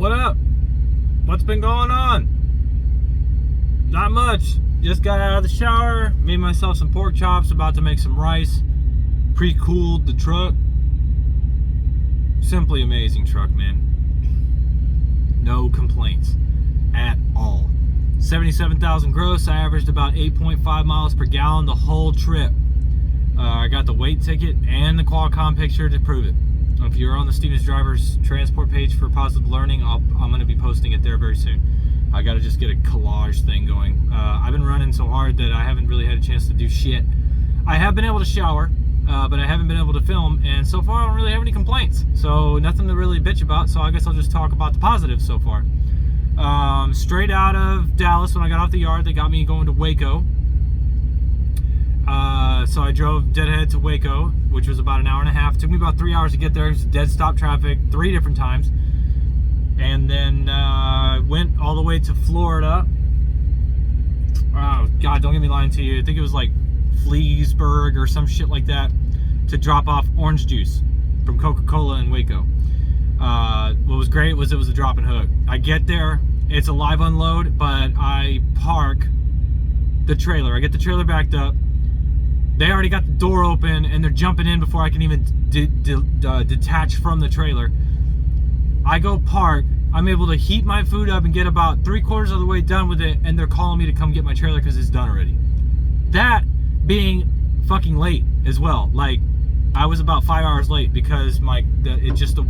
What up? What's been going on? Not much. Just got out of the shower, made myself some pork chops, about to make some rice, pre-cooled the truck. Simply amazing truck, man. No complaints at all. 77,000 gross. I averaged about 8.5 miles per gallon the whole trip. I got the weight ticket and the Qualcomm picture to prove it. If you're on the Stevens Drivers Transport page for Positive Learning, I'm going to be posting it there very soon. I got to just get a collage thing going. I've been running so hard that I haven't really had a chance to do shit. I have been able to shower, but I haven't been able to film, and so far I don't really have any complaints. So nothing to really bitch about, so I guess I'll just talk about the positives so far. Straight out of Dallas, when I got off the yard, they got me going to Waco. So I drove deadhead to Waco, which was about an hour and a half. It took me about 3 hours to get there. It was dead stop traffic 3 different times. And then went all the way to Florida. Oh, God, don't get me lying to you. I think it was like Fleesburg or some shit like that, to drop off orange juice from Coca-Cola in Waco. What was great was it was a drop and hook. I get there, it's a live unload, but I park the trailer. I get the trailer backed up. They already got the door open and they're jumping in before I can even detach from the trailer. I go park. I'm able to heat my food up and get about 3/4 of the way done with it, and they're calling me to come get my trailer because it's done already. That being fucking late as well. Like, I was about 5 hours late because it's just a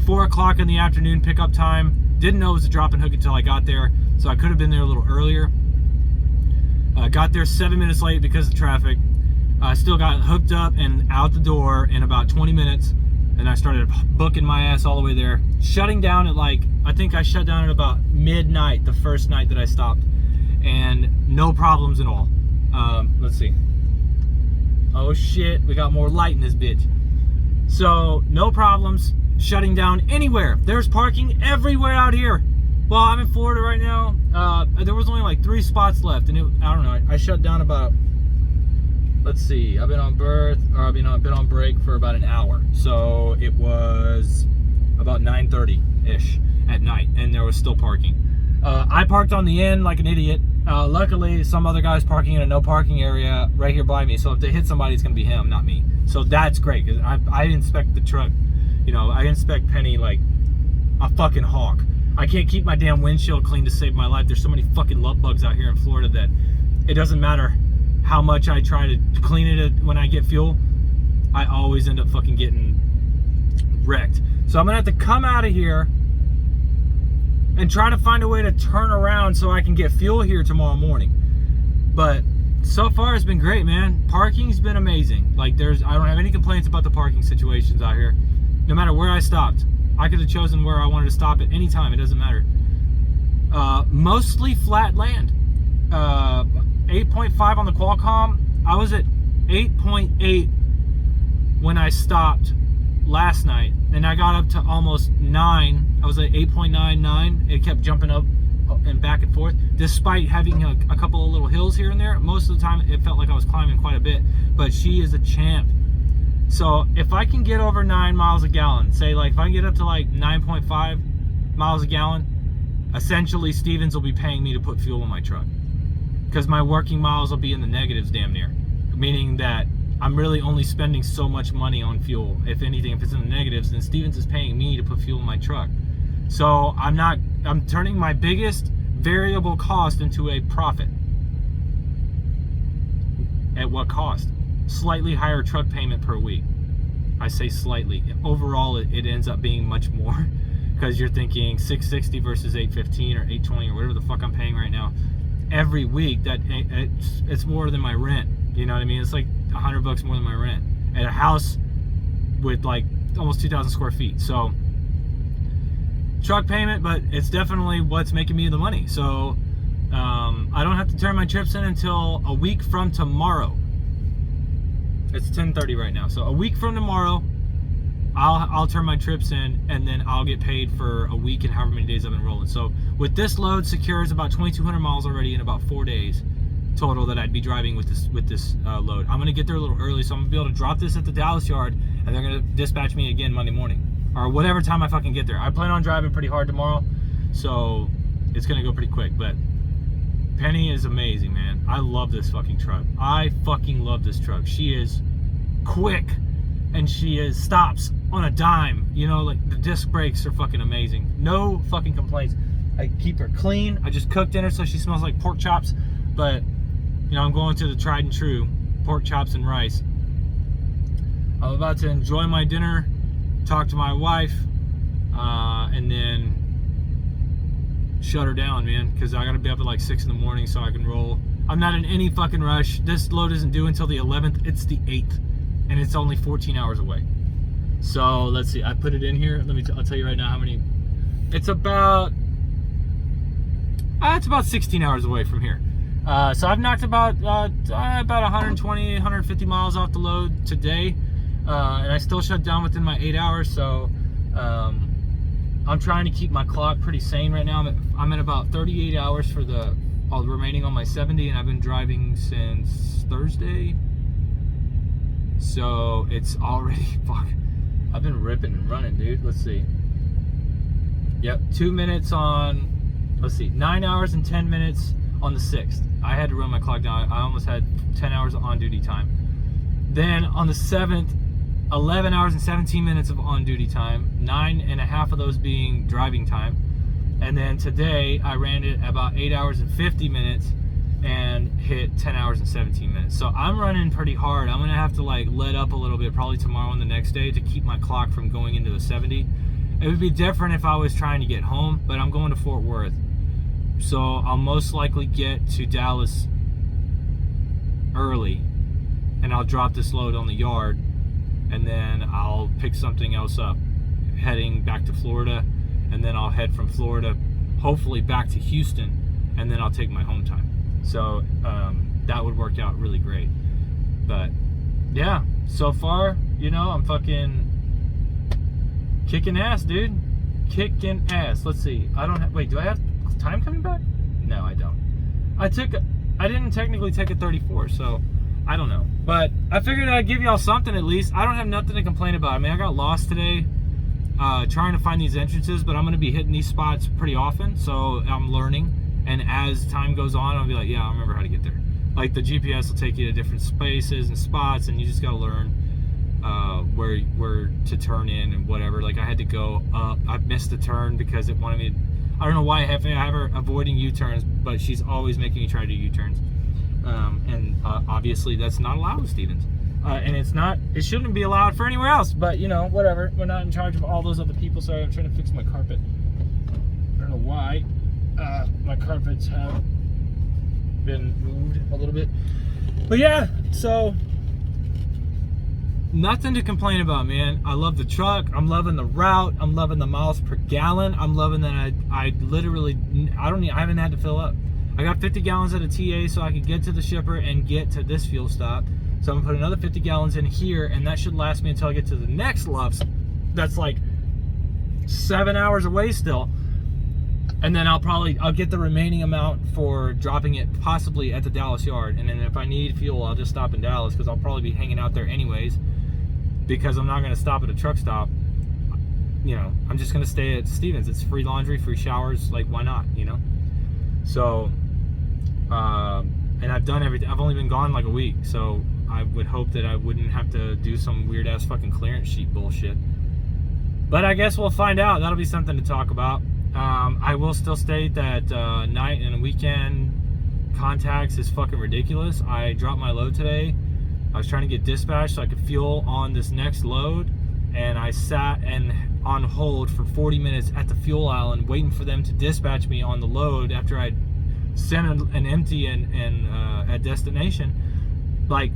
4 o'clock in the afternoon pickup time. Didn't know it was a drop and hook until I got there, so I could have been there a little earlier. Got there 7 minutes late because of traffic. I still got hooked up and out the door in about 20 minutes, and I started booking my ass all the way there. Shutting down at I think I shut down at about midnight the first night that I stopped, and no problems at all. Let's see. Oh shit, we got more light in this bitch. So, no problems shutting down anywhere. There's parking everywhere out here. Well, I'm in Florida right now. There was only like 3 spots left, and I don't know, I shut down about, let's see, I've been on break for about an hour. So it was about 9:30-ish at night, and there was still parking. I parked on the end like an idiot. Luckily, some other guy's parking in a no parking area right here by me. So if they hit somebody, it's gonna be him, not me. So that's great, because I inspect the truck. You know, I inspect Penny like a fucking hawk. I can't keep my damn windshield clean to save my life. There's so many fucking love bugs out here in Florida that it doesn't matter how much I try to clean it when I get fuel, I always end up fucking getting wrecked. So I'm gonna have to come out of here and try to find a way to turn around so I can get fuel here tomorrow morning. But so far it's been great, man. Parking's been amazing. Like, I don't have any complaints about the parking situations out here. No matter where I stopped, I could have chosen where I wanted to stop at any time. It doesn't matter. Mostly flat land. 8.5 on the Qualcomm. I was at 8.8 when I stopped last night, and I got up to almost 9. I was at 8.99. It kept jumping up and back and forth, despite having a couple of little hills here and there. Most of the time it felt like I was climbing quite a bit, but she is a champ. So if I can get over 9 miles a gallon, say like if I can get up to like 9.5 miles a gallon, essentially Stevens will be paying me to put fuel in my truck, because my working miles will be in the negatives damn near, meaning that I'm really only spending so much money on fuel. If anything, if it's in the negatives, then Stevens is paying me to put fuel in my truck. So I'm turning my biggest variable cost into a profit. At what cost? Slightly higher truck payment per week. I say slightly. Overall, it ends up being much more, because you're thinking $660 versus $815 or $820 or whatever the fuck I'm paying right now. Every week, it's more than my rent. You know what I mean? It's like $100 more than my rent at a house with like almost 2,000 square feet. So truck payment, but it's definitely what's making me the money. So I don't have to turn my trips in until a week from tomorrow. It's 10:30 right now. So a week from tomorrow, I'll turn my trips in, and then I'll get paid for a week and however many days I've been rolling. So with this load, secures about 2,200 miles already in about 4 days total that I'd be driving with this load. I'm gonna get there a little early, so I'm gonna be able to drop this at the Dallas yard, and they're gonna dispatch me again Monday morning. or whatever time I fucking get there. I plan on driving pretty hard tomorrow, so it's gonna go pretty quick. But Penny is amazing, man. I love this fucking truck. I fucking love this truck. She is quick, and she stops on a dime. You know, like the disc brakes are fucking amazing. No fucking complaints. I keep her clean. I just cooked dinner so she smells like pork chops, but you know, I'm going to the tried and true pork chops and rice. I'm about to enjoy my dinner, talk to my wife, and then shut her down, man, because I gotta be up at like 6 in the morning so I can roll. I'm not in any fucking rush. This load isn't due until the 11th. It's the 8th, and it's only 14 hours away. So let's see. I put it in here. I'll tell you right now how many. It's about 16 hours away from here. So I've knocked about 120, 150 miles off the load today, and I still shut down within my 8 hours. So I'm trying to keep my clock pretty sane right now. I'm at about 38 hours for all remaining on my 70, and I've been driving since Thursday. So it's already fuck. I've been ripping and running, dude. Let's see. Yep, 2 minutes on. Let's see, 9 hours and 10 minutes on the 6th. I had to run my clock down. I almost had 10 hours of on-duty time. Then on the 7th, 11 hours and 17 minutes of on-duty time, 9.5 of those being driving time. And then today, I ran it about 8 hours and 50 minutes and hit 10 hours and 17 minutes. So I'm running pretty hard. I'm gonna have to like let up a little bit, probably tomorrow and the next day, to keep my clock from going into the 70. It would be different if I was trying to get home, but I'm going to Fort Worth. So I'll most likely get to Dallas early, and I'll drop this load on the yard, and then I'll pick something else up heading back to Florida, and then I'll head from Florida hopefully back to Houston, and then I'll take my home time. So that would work out really great. But yeah, so far, you know, I'm fucking kicking ass, dude. Kicking ass. Let's see. I don't have, wait, do I have time coming back? No, I don't. I didn't technically take a 34, so I don't know. But I figured I'd give y'all something at least. I don't have nothing to complain about. I mean, I got lost today trying to find these entrances, but I'm going to be hitting these spots pretty often, so I'm learning. And as time goes on, I'll be like, yeah, I remember how to get there. Like the GPS will take you to different spaces and spots, and you just got to learn where to turn in and whatever. Like I had to go up. I missed the turn because it wanted me to, I don't know why I have her avoiding U-turns, but she's always making me try to do U-turns. And obviously that's not allowed with Stevens. And it shouldn't be allowed for anywhere else, but you know, whatever. We're not in charge of all those other people. Sorry, I'm trying to fix my carpet. I don't know why my carpets have been moved a little bit. But yeah, so nothing to complain about, man. I love the truck. I'm loving the route. I'm loving the miles per gallon. I'm loving that I literally, I haven't had to fill up. I got 50 gallons at a TA so I could get to the shipper and get to this fuel stop. So I'm gonna put another 50 gallons in here, and that should last me until I get to the next Love's. That's like 7 hours away still. And then I'll get the remaining amount for dropping it possibly at the Dallas yard. And then if I need fuel, I'll just stop in Dallas, because I'll probably be hanging out there anyways, because I'm not gonna stop at a truck stop. You know, I'm just gonna stay at Stevens. It's free laundry, free showers, like why not, you know? So, and I've done everything. I've only been gone like a week, so I would hope that I wouldn't have to do some weird ass fucking clearance sheet bullshit. But I guess we'll find out. That'll be something to talk about. I will still state that night and weekend contacts is fucking ridiculous. I dropped my load today. I was trying to get dispatched so I could fuel on this next load, and I sat on hold for 40 minutes at the fuel island waiting for them to dispatch me on the load after I'd sent an empty and at destination, like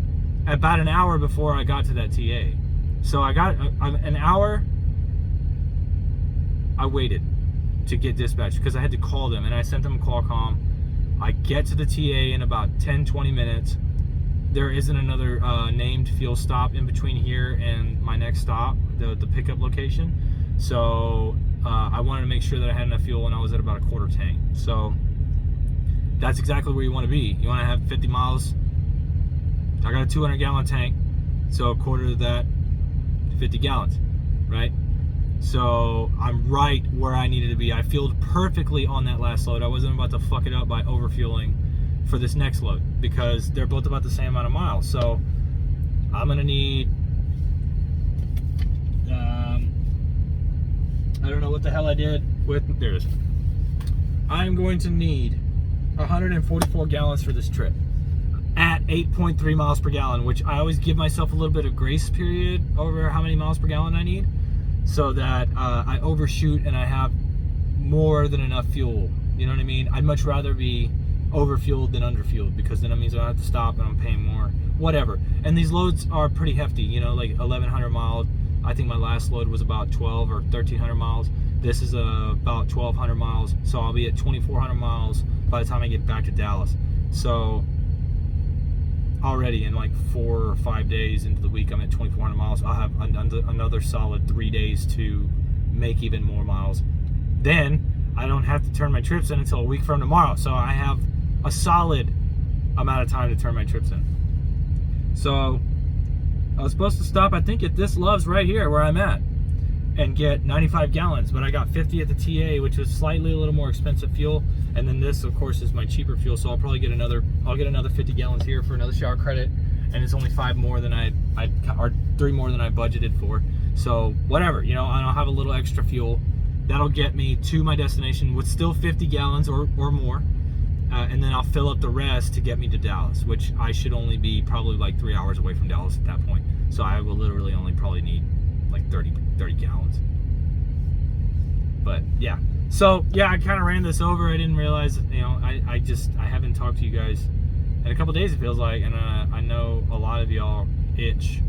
about an hour before I got to that TA. So I got an hour. I waited to get dispatched because I had to call them, and I sent them a Qualcomm. I get to the TA in about 10-20 minutes. There isn't another named fuel stop in between here and my next stop, the pickup location. So I wanted to make sure that I had enough fuel, and I was at about a quarter tank. So that's exactly where you want to be. You want to have 50 miles. I got a 200 gallon tank, so a quarter of that, 50 gallons, right? So I'm right where I needed to be. I fueled perfectly on that last load. I wasn't about to fuck it up by overfueling for this next load because they're both about the same amount of miles. So I'm gonna need, I don't know what the hell I did with, there it is. I'm going to need 144 gallons for this trip at 8.3 miles per gallon, which I always give myself a little bit of grace period over how many miles per gallon I need, so that I overshoot and I have more than enough fuel. You know what I mean? I'd much rather be overfueled than underfueled, because then it means I have to stop and I'm paying more, whatever. And these loads are pretty hefty, you know, like 1,100 miles. I think my last load was about 12 or 1,300 miles. This is about 1,200 miles, so I'll be at 2,400 miles by the time I get back to Dallas. So already in like 4 or 5 days into the week, I'm at 2,400 miles. I'll have another solid 3 days to make even more miles. Then I don't have to turn my trips in until a week from tomorrow, so I have a solid amount of time to turn my trips in. So I was supposed to stop, I think, at this Love's right here where I'm at and get 95 gallons, but I got 50 at the TA, which was slightly a little more expensive fuel. And then this, of course, is my cheaper fuel, so I'll probably get another 50 gallons here for another shower credit, and it's only 5 more than or 3 more than I budgeted for. So whatever, you know, I'll have a little extra fuel. That'll get me to my destination with still 50 gallons or more. And then I'll fill up the rest to get me to Dallas, which I should only be probably like 3 hours away from Dallas at that point. So I will literally only probably need like 30 gallons. But yeah, so yeah, I kind of ran this over. I didn't realize, you know, I haven't talked to you guys in a couple days, it feels like, and I know a lot of y'all itch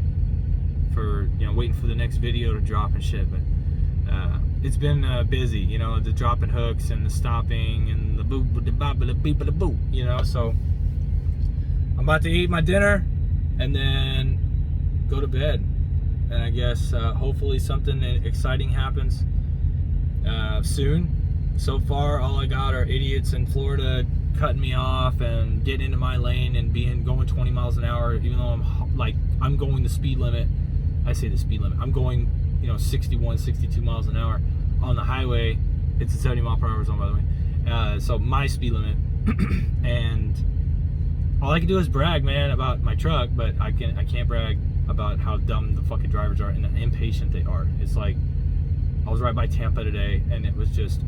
for, you know, waiting for the next video to drop and shit, but it's been busy, you know, the dropping hooks and the stopping and the boop, the bop, the beep, the boop, you know. So I'm about to eat my dinner and then go to bed, and I guess hopefully something exciting happens soon. So far, all I got are idiots in Florida cutting me off and getting into my lane and going 20 miles an hour, even though I'm going the speed limit. I say the speed limit. I'm going, you know, 61, 62 miles an hour on the highway. It's a 70 mile per hour zone, by the way. So my speed limit, and all I can do is brag, man, about my truck, but I can't brag about how dumb the fucking drivers are and impatient they are. It's like, I was right by Tampa today, and it was just,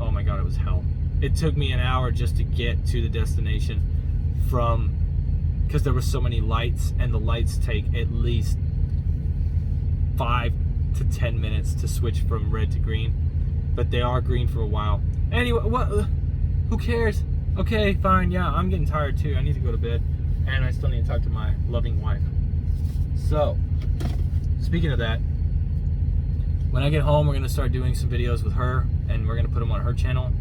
oh my god, it was hell. It took me an hour just to get to the destination because there were so many lights, and the lights take at least 5 to 10 minutes to switch from red to green, but they are green for a while. Anyway, what? Who cares? Okay, fine. Yeah, I'm getting tired too. I need to go to bed, and I still need to talk to my loving wife. So, speaking of that, when I get home, we're gonna start doing some videos with her, and we're gonna put them on her channel,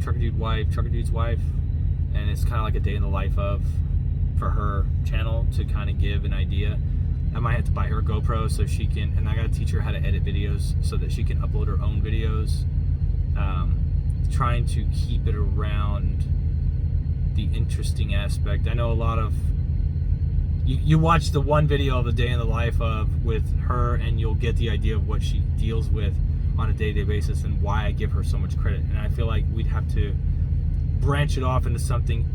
Trucker Dude's wife, and it's kind of like a day in the life for her channel to kind of give an idea. I might have to buy her a GoPro so she can, and I gotta teach her how to edit videos so that she can upload her own videos. Trying to keep it around the interesting aspect. I know a lot of you watch the one video of the day in the life with her, and you'll get the idea of what she deals with on a day-to-day basis and why I give her so much credit. And I feel like we'd have to branch it off into something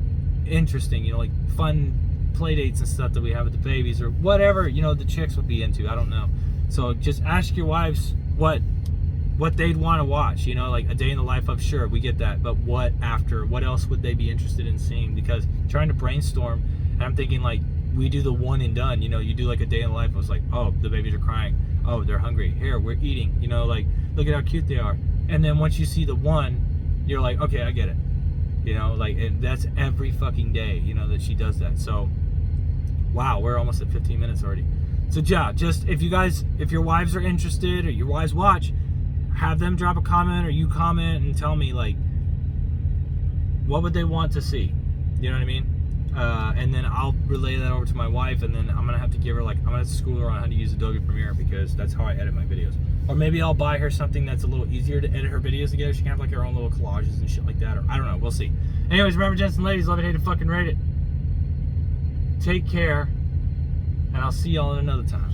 interesting, you know, like fun play dates and stuff that we have with the babies, or whatever, you know, the chicks would be into. I don't know. So just ask your wives what they'd want to watch, you know, like a day in the life of, sure, we get that, but what else would they be interested in seeing? Because trying to brainstorm, and I'm thinking like, we do the one and done, you know, you do like a day in the life. I was like, oh, the babies are crying, oh, they're hungry, here, we're eating, you know, like, look at how cute they are. And then once you see the one, you're like, okay, I get it, you know, like, and that's every fucking day, you know, that she does that. So wow, we're almost at 15 minutes already. So yeah, just if your wives are interested, or your wives watch, have them drop a comment, or you comment and tell me like, what would they want to see? You know what I mean? And then I'll relay that over to my wife, and then I'm gonna have to give her, like, I'm gonna have to school her on how to use Adobe Premiere, because that's how I edit my videos. Or maybe I'll buy her something that's a little easier to edit her videos together. She can have like her own little collages and shit like that, or I don't know, we'll see. Anyways, remember, gents and ladies, love it, hate it, fucking rate it. Take care, and I'll see y'all in another time.